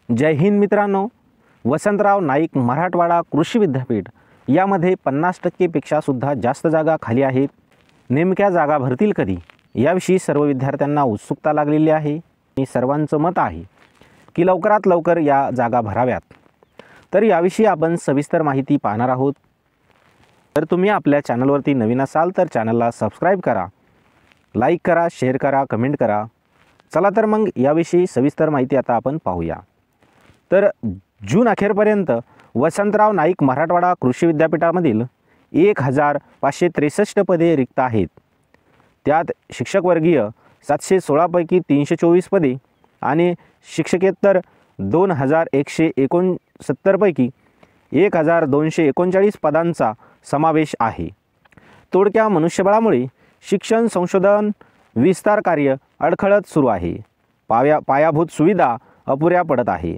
जय हिंद मित्रांनो, वसंतराव नाईक मराठवाडा कृषी विद्यापीठ यामध्ये 50% पेक्षा सुद्धा जास्त जागा खाली आहेत। नेमक्या जागा भरतील कधी याविषयी सर्व विद्यार्थ्यांना उत्सुकता लागलेली आहे आणि सर्वांचं मत आहे की लवकरात लवकर या जागा भराव्यात। तर याविषयी आपण सविस्तर माहिती पाहणार आहोत। तर तुम्ही आपल्या चॅनलवरती नवीन असाल तर चॅनलला सबस्क्राइब करा, लाईक करा, शेअर करा, कमेंट करा। चला तर मग याविषयी सविस्तर माहिती आता आपण पाहूया। तर जून अखेरपर्यंत वसंतराव नाईक मराठवाडा कृषी विद्यापीठामधील 1563 पदे रिक्त आहेत। त्यात शिक्षक वर्गीय 716 पैकी 324 पदे आणि शिक्षकेतर 2169 पैकी 1239 पदांचा समावेश आहे। तोडक्या मनुष्यबळामुळे शिक्षण संशोधन विस्तार कार्य अडखळत सुरू आहे। पायाभूत सुविधा अपुऱ्या पडत आहे।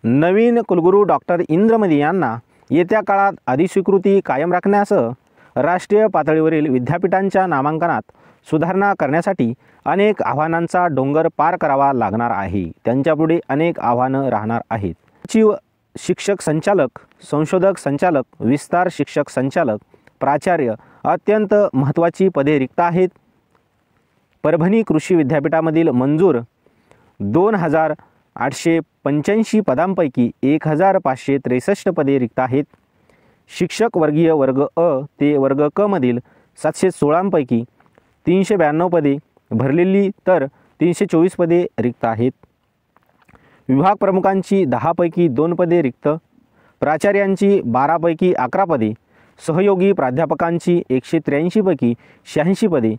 नवीन कुलगुरू डॉक्टर इंद्रमणी यांना येत्या काळात अधिस्वीकृती कायम राखण्यासह राष्ट्रीय पातळीवरील विद्यापीठांच्या नामांकनात सुधारणा करण्यासाठी अनेक आव्हानांचा डोंगर पार करावा लागणार आहे। त्यांच्यापुढे अनेक आव्हानं राहणार आहेत। सचिव, शिक्षक संचालक, संशोधक संचालक, विस्तार शिक्षक संचालक, प्राचार्य अत्यंत महत्त्वाची पदे रिक्त आहेत। परभणी कृषी विद्यापीठामधील मंजूर 2885 पदांपैकी 1563 पदे रिक्त आहेत। शिक्षक वर्गीय वर्ग अ ते वर्ग क मधील 716 पैकी 392 पदे भरलेली तर 324 पदे रिक्त आहेत। विभाग प्रमुखांची 10 पैकी 2 पदे रिक्त, प्राचार्यांची 12 पैकी 11 पदे, सहयोगी प्राध्यापकांची 183 पैकी 86 पदे,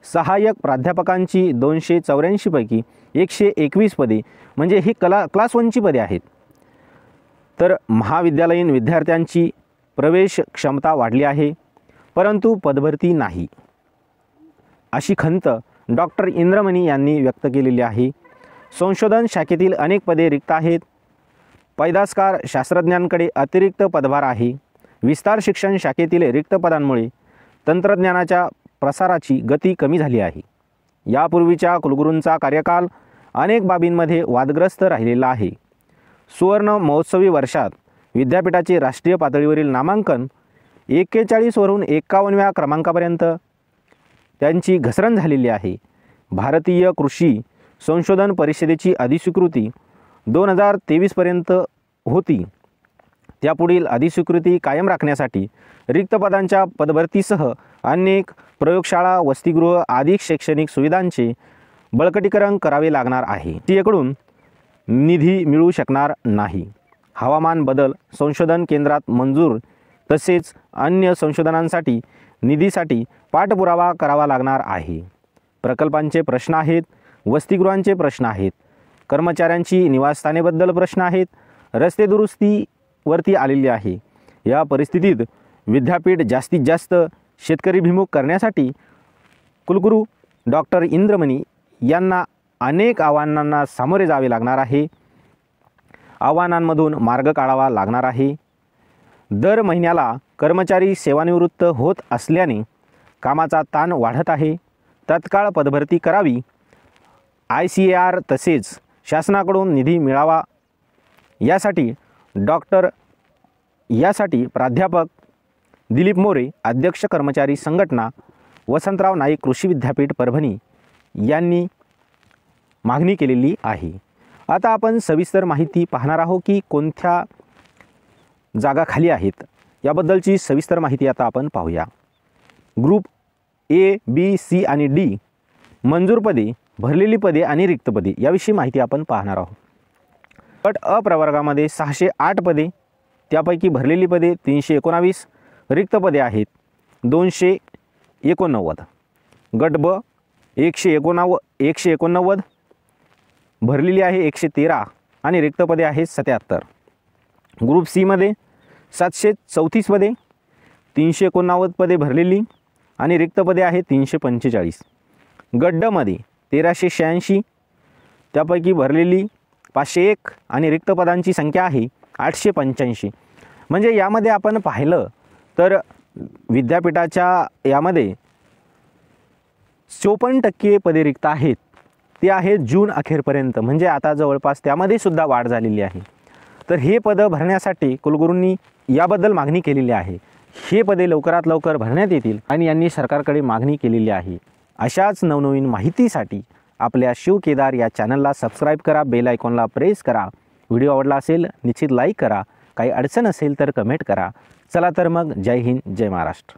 सहाय्यक प्राध्यापकांची 284 पैकी 121 पदे म्हणजे ही क्लास 1ची पदे आहेत। तर महाविद्यालयीन विद्यार्थ्यांची प्रवेश क्षमता वाढली आहे परंतु पदभरती नाही, अशी खंत डॉक्टर इंद्रमणी यांनी व्यक्त केलेली आहे। संशोधन शाखेतील अनेक पदे रिक्त आहेत। पैदासकार शास्त्रज्ञांकडे अतिरिक्त पदभार आहे। विस्तार शिक्षण शाखेतील रिक्त पदांमुळे तंत्रज्ञानाच्या प्रसाराची गती कमी झाली आहे। यापूर्वीच्या कुलगुरूंचा कार्यकाल अनेक बाबींमध्ये वादग्रस्त राहिलेला आहे। सुवर्ण महोत्सवी वर्षात विद्यापीठाचे राष्ट्रीय पातळीवरील नामांकन 41 वरून 51व्या क्रमांकापर्यंत त्यांची घसरण झालेली आहे। भारतीय कृषी संशोधन परिषदेची अधिस्वीकृती 2023 पर्यंत होती। त्यापुढील अधिस्वीकृती कायम राखण्यासाठी रिक्त पदांच्या पदभरतीसह अनेक प्रयोगशाळा, वसतिगृह आदी शैक्षणिक सुविधांचे बळकटीकरण करावे लागणार आहे। त्याकडून निधी मिळू शकणार नाही। हवामान बदल संशोधन केंद्रात मंजूर तसेच अन्य संशोधनांसाठी निधीसाठी पाठपुरावा करावा लागणार आहे। प्रकल्पांचे प्रश्न आहेत, वसतिगृहांचे प्रश्न आहेत, कर्मचाऱ्यांची निवासस्थानेबद्दल प्रश्न आहेत, रस्ते दुरुस्तीवरती आलेली आहे। या परिस्थितीत विद्यापीठ जास्तीत जास्त शेतकरीभिमुख करण्यासाठी कुलगुरू डॉक्टर इंद्रमणी यांना अनेक आव्हानांना सामोरे जावे लागणार आहे। आव्हानांमधून मार्ग काढावा लागणार आहे। दर महिन्याला कर्मचारी सेवानिवृत्त होत असल्याने कामाचा ताण वाढत आहे। तत्काळ पदभरती करावी, ICAR तसेच शासनाकडून निधी मिळावा यासाठी प्राध्यापक दिलीप मोरे, अध्यक्ष कर्मचारी संघटना वसंतराव नाईक कृषी विद्यापीठ परभणी यांनी मागणी केलेली आहे। आता आपण सविस्तर माहिती पाहणार आहोत की कोणत्या जागा खाली आहेत याबद्दलची सविस्तर माहिती आता आपण पाहूया। ग्रुप A, B, C आणि D मंजूर पदे, भरलेली पदे आणि रिक्त पदे याविषयी माहिती आपण पाहणार आहोत। गट अ प्रवर्गामध्ये 608 पदे, त्यापैकी भरलेली पदे 319, रिक्त पदे आहेत 289। गट ब 189, भरलेली आहे 113 आणि रिक्त पदे आहेत 77। ग्रुप सी मध्ये 734 पदे, 389 पदे भरलेली आणि रिक्त पदे आहेत 345। गट ड मध्ये 1386, त्यापैकी भरलेली 501 आणि रिक्त पदांची संख्या आहे 885। म्हणजे यामध्ये आपण पाहिलं तर विद्यापीठाच्या यामध्ये 54% पदे रिक्त आहेत ते आहे जून अखेरपर्यंत, म्हणजे आता जवळपास त्यामध्ये सुद्धा वाढ झालेली आहे। तर हे पदं भरण्यासाठी कुलगुरूंनी याबद्दल मागणी केलेली आहे। हे पदे लवकरात लवकर भरण्यात येतील आणि यांनी सरकारकडे मागणी केलेली आहे। अशाच नवनवीन माहितीसाठी आपल्या शिवकेदार या चॅनलला सबस्क्राईब करा, बेल आयकॉनला प्रेस करा। व्हिडिओ आवडला असेल निश्चित लाईक करा, काही अडचण असेल तर कमेंट करा। चला तर मग जय हिंद, जय महाराष्ट्र।